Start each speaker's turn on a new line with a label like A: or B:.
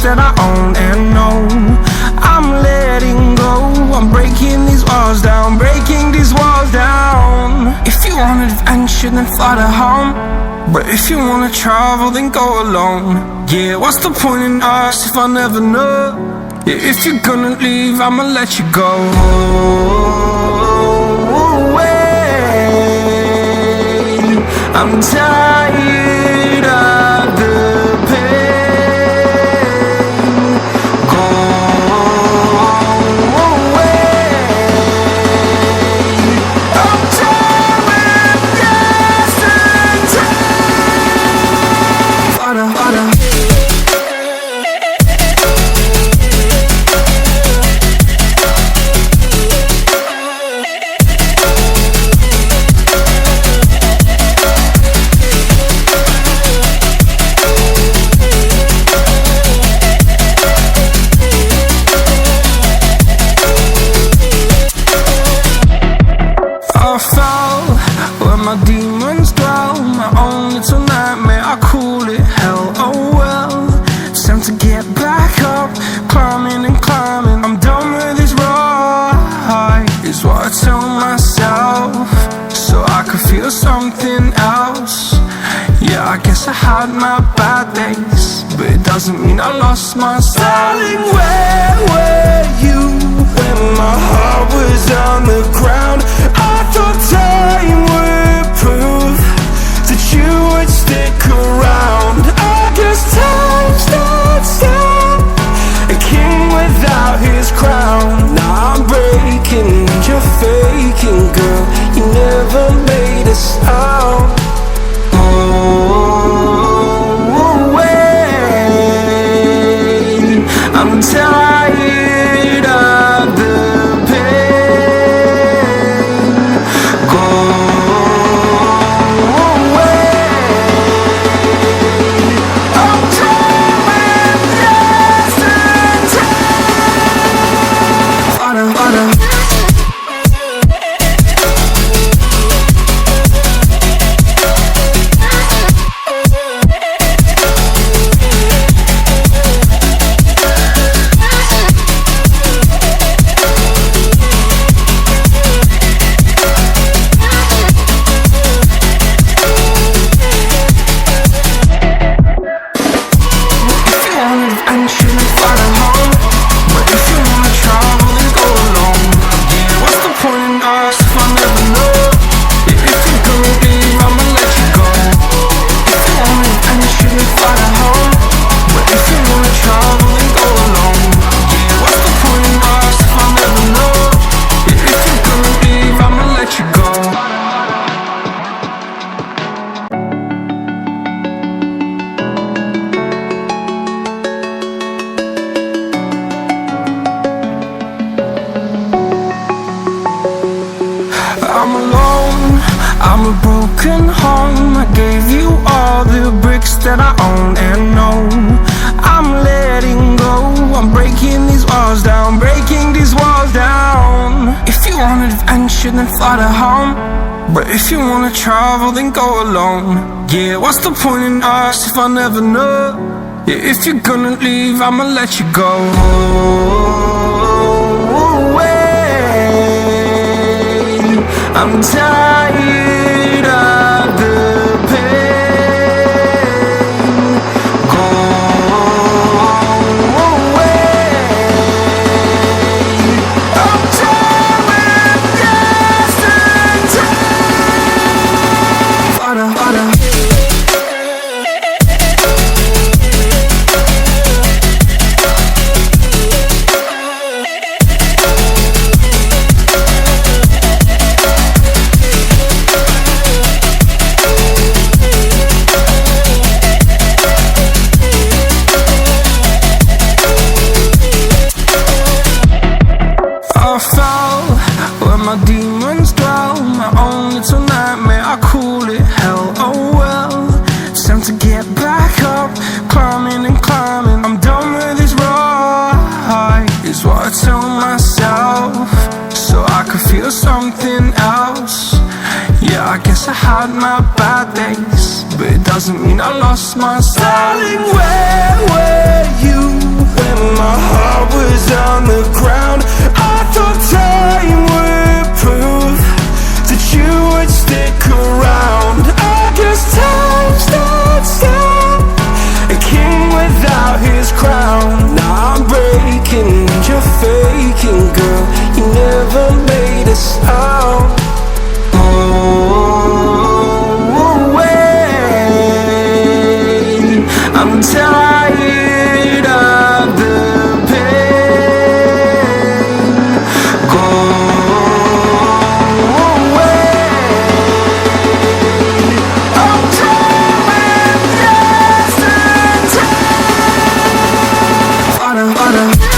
A: that I own and know. I'm letting go, I'm breaking these walls down, breaking these walls down. If you want adventure, then fly to home. But if you wanna travel, then go alone. Yeah, what's the point in us if I never know? Yeah, if you're gonna leave, I'ma let you go. I'm tired of the pain. Go away. I'm tired of yesterday. Harder, harder. I fell where my demons dwell, my own little nightmare, I call it hell. Oh well, it's time to get back up, climbing and climbing. I'm done with this ride, is what I tell myself, so I could feel something else. Yeah, I guess I had my bad days, but it doesn't mean I lost my style. Darling, where were you when my heart was on the ground? I thought time would prove that you would stick around. I guess time stood still, a king without his crown. Now I'm breaking and you're faking, girl. You never made a sound. Oh, wait, I'm tired of the pain. Go away. I'm tired of yesterday. Harder, harder. I'm alone, I'm a broken home. I gave you all the bricks that I own and know. I'm letting go, I'm breaking these walls down, breaking these walls down. If you want adventure, then fly to home. But if you wanna travel, then go alone. Yeah, what's the point in us if I never know? Yeah, if you're gonna leave, I'ma let you go. I'm tired of the pain. Go away. I'm tired of yesterday. Harder, harder. I fell where my demons dwell, my own little nightmare, I call it hell. Oh well, it's time to get back up, climbing and climbing. I'm done with this ride, is what I tell myself, so I could feel something else. Yeah, I guess Yes, I had my bad days, but it doesn't mean I lost my style. Darling, where were you when my heart was on the ground? I thought time would prove that you would stick around. I guess time stood still, a king without his crown. Now I'm breaking and you're faking, girl. You never made a sound. Oh, wait, I'm tired of the pain. Go away. I'm done with yesterday.